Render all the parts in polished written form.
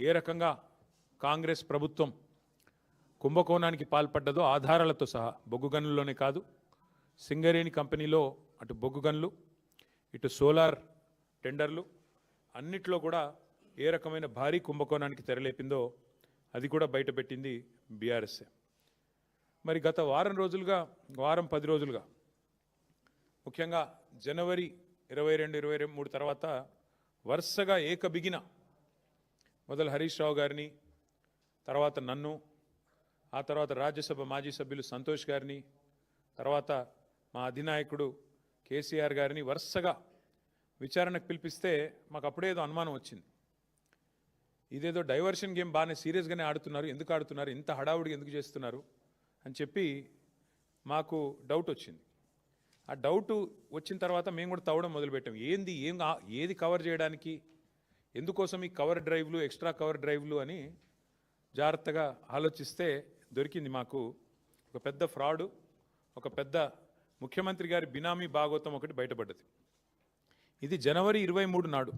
ఏ రకంగా కాంగ్రెస్ ప్రభుత్వం కుంభకోణానికి పాల్పడ్డదో ఆధారాలతో సహా బొగ్గు గనుల్లోనే కాదు, సింగరేణి కంపెనీలో అటు బొగ్గు గనులు ఇటు సోలార్ టెండర్లు అన్నిట్లో కూడా ఏ రకమైన భారీ కుంభకోణానికి తెరలేపిందో అది కూడా బయటపెట్టింది బీఆర్ఎస్ఏ. మరి గత వారం 10 రోజులుగా ముఖ్యంగా జనవరి 22, 23 తర్వాత వరుసగా ఏకబిగిన మొదలు హరీష్ రావు గారిని, తర్వాత నన్ను, ఆ తర్వాత రాజ్యసభ మాజీ సభ్యులు సంతోష్ గారిని, తర్వాత మా అధినాయకుడు కేసీఆర్ గారిని వరుసగా విచారణకు పిలిపిస్తే మాకు అప్పుడేదో అనుమానం వచ్చింది. ఇదేదో డైవర్షన్ గేమ్ బాగానే సీరియస్గానే ఆడుతున్నారు, ఎందుకు ఆడుతున్నారు, ఇంత హడావుడిగా ఎందుకు చేస్తున్నారు అని చెప్పి మాకు డౌట్ వచ్చింది. ఆ డౌట్ వచ్చిన తర్వాత మేము కూడా తవ్వడం మొదలుపెట్టాం. ఏది కవర్ చేయడానికి, ఎందుకోసం ఈ కవర్ డ్రైవ్లు, ఎక్స్ట్రా కవర్ డ్రైవ్లు అని జాగ్రత్తగా ఆలోచిస్తే దొరికింది మాకు ఒక పెద్ద ఫ్రాడు, ఒక పెద్ద ముఖ్యమంత్రి గారి బినామీ భాగోతం ఒకటి బయటపడ్డది. ఇది జనవరి 23 నాడు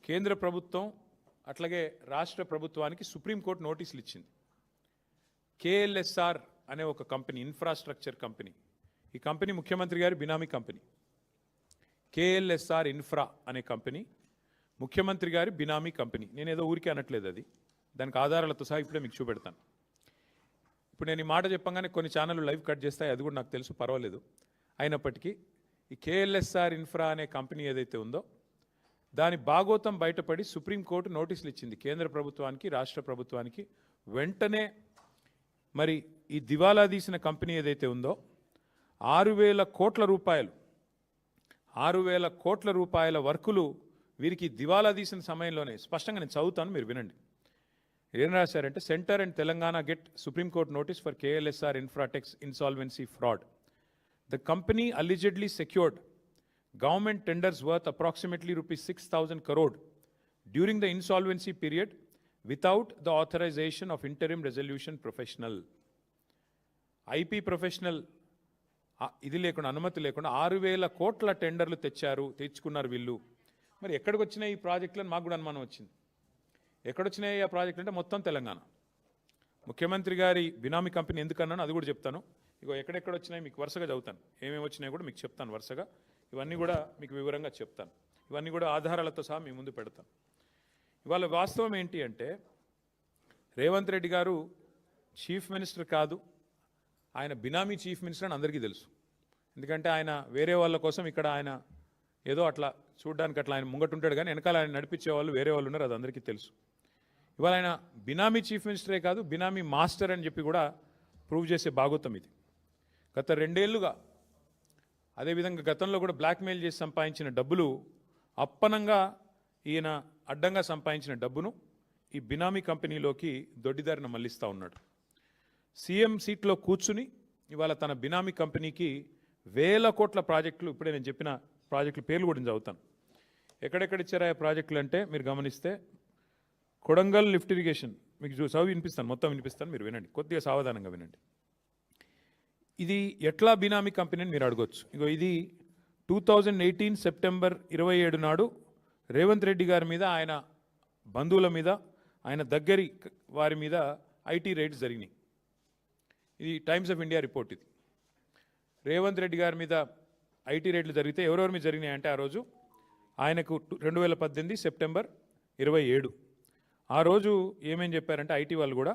కేంద్ర ప్రభుత్వం అట్లాగే రాష్ట్ర ప్రభుత్వానికి సుప్రీంకోర్టు నోటీసులు ఇచ్చింది. కేఎల్ఎస్ఆర్ అనే ఒక కంపెనీ, ఇన్ఫ్రాస్ట్రక్చర్ కంపెనీ, ఈ కంపెనీ ముఖ్యమంత్రి గారి బినామీ కంపెనీ. కేఎల్ఎస్ఆర్ ఇన్ఫ్రా అనే కంపెనీ ముఖ్యమంత్రి గారి బినామీ కంపెనీ. నేనేదో ఊరికే అనట్లేదు, అది దానికి ఆధారాలతో సహా ఇప్పుడే మీకు చూపెడతాను. ఇప్పుడు నేను ఈ మాట చెప్పగానే కొన్ని ఛానళ్ళు లైవ్ కట్ చేస్తాయి, అది కూడా నాకు తెలుసు, పర్వాలేదు. అయినప్పటికీ ఈ కేఎల్ఎస్ఆర్ ఇన్ఫ్రా అనే కంపెనీ ఏదైతే ఉందో దాని భాగోతం బయటపడి సుప్రీంకోర్టు నోటీసులు ఇచ్చింది కేంద్ర ప్రభుత్వానికి, రాష్ట్ర ప్రభుత్వానికి. వెంటనే మరి ఈ దివాలా తీసిన కంపెనీ ఏదైతే ఉందో 6,000 కోట్ల రూపాయల వర్కులు వీరికి దివాలా తీసిన సమయంలోనే, స్పష్టంగా నేను చదువుతాను, మీరు వినండి. ఏం రాశారంటే, centre and Telangana get Supreme Court notice for KLSR Infratechs insolvency fraud. The company allegedly secured government tenders worth approximately rupees 6,000 crore during the insolvency period without the authorization of interim resolution professional. IP professional ఇది లేకుండా, అనుమతి లేకుండా 6,000 కోట్ల టెండర్లు తెచ్చుకున్నారు వీళ్ళు. మరి ఎక్కడికి వచ్చినాయి ఈ ప్రాజెక్టులను మాకు కూడా అనుమానం వచ్చింది. ఎక్కడొచ్చినాయి ఆ ప్రాజెక్టులు అంటే మొత్తం తెలంగాణ. ముఖ్యమంత్రి గారి బినామీ కంపెనీ ఎందుకన్నాను అది కూడా చెప్తాను. ఇగో ఎక్కడెక్కడ వచ్చినాయి మీకు వరుసగా చదువుతాను, ఏమేమి వచ్చినాయి కూడా మీకు చెప్తాను వరుసగా. ఇవన్నీ కూడా మీకు వివరంగా చెప్తాను, ఇవన్నీ కూడా ఆధారాలతో సహా మీ ముందు పెడతాను. ఇవాళ వాస్తవం ఏంటి అంటే, రేవంత్ రెడ్డి గారు చీఫ్ మినిస్టర్ కాదు, ఆయన బినామీ చీఫ్ మినిస్టర్ అని అందరికీ తెలుసు. ఎందుకంటే ఆయన వేరే వాళ్ళ కోసం ఇక్కడ ఆయన ఏదో అట్లా చూడడానికి అట్లా ఆయన ముంగటుంటాడు, కానీ వెనకాల ఆయన నడిపించే వాళ్ళు వేరే వాళ్ళు ఉన్నారు, అది అందరికీ తెలుసు. ఇవాళ ఆయన బినామీ చీఫ్ మినిస్టరే కాదు, బినామీ మాస్టర్ అని చెప్పి కూడా ప్రూవ్ చేసే భాగోతం ఇది. గత 2 ఏళ్లుగా అదేవిధంగా గతంలో కూడా బ్లాక్మెయిల్ చేసి సంపాదించిన డబ్బులు, అప్పనంగా ఈయన అడ్డంగా సంపాదించిన డబ్బును ఈ బినామీ కంపెనీలోకి దొడ్డిదారిన మళ్లిస్తూ ఉన్నాడు. సీఎం సీట్లో కూర్చుని ఇవాళ తన బినామీ కంపెనీకి 1,000 కోట్ల ప్రాజెక్టులు, ఇప్పుడే నేను చెప్పిన ప్రాజెక్టుల పేర్లు కూడా నేను చదువుతాను. ఎక్కడెక్కడ ఇచ్చారా ఆ ప్రాజెక్టులు అంటే మీరు గమనిస్తే, కొడంగల్ లిఫ్ట్ ఇరిగేషన్ మీకు చదివి వినిపిస్తాను, మొత్తం వినిపిస్తాను, మీరు వినండి, కొద్దిగా సావధానంగా వినండి. ఇది ఎట్లా బినామీ కంపెనీ అని మీరు అడగొచ్చు. ఇగో ఇది 2018 సెప్టెంబర్ 27 నాడు రేవంత్ రెడ్డి గారి మీద, ఆయన బంధువుల మీద, ఆయన దగ్గరి వారి మీద ఐటీ రైడ్స్ జరిగినాయి. ఇది టైమ్స్ ఆఫ్ ఇండియా రిపోర్ట్. ఇది రేవంత్ రెడ్డి గారి మీద ఐటీ రైడ్లు జరిగితే ఎవరెవరి మీద జరిగినాయి అంటే, ఆ రోజు ఆయనకు 2018 సెప్టెంబర్ 27 ఆ రోజు ఏమేం చెప్పారంటే, ఐటీ వాళ్ళు కూడా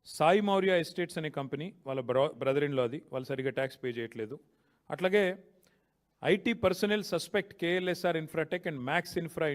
సాయి మౌర్య ఎస్టేట్స్ అనే కంపెనీ, వాళ్ళ బ్రదర్ ఇన్ లో, అది వాళ్ళు సరిగ్గా ట్యాక్స్ పే చేయట్లేదు. అట్లాగే IT personal suspect KLSR Infratech and max infra India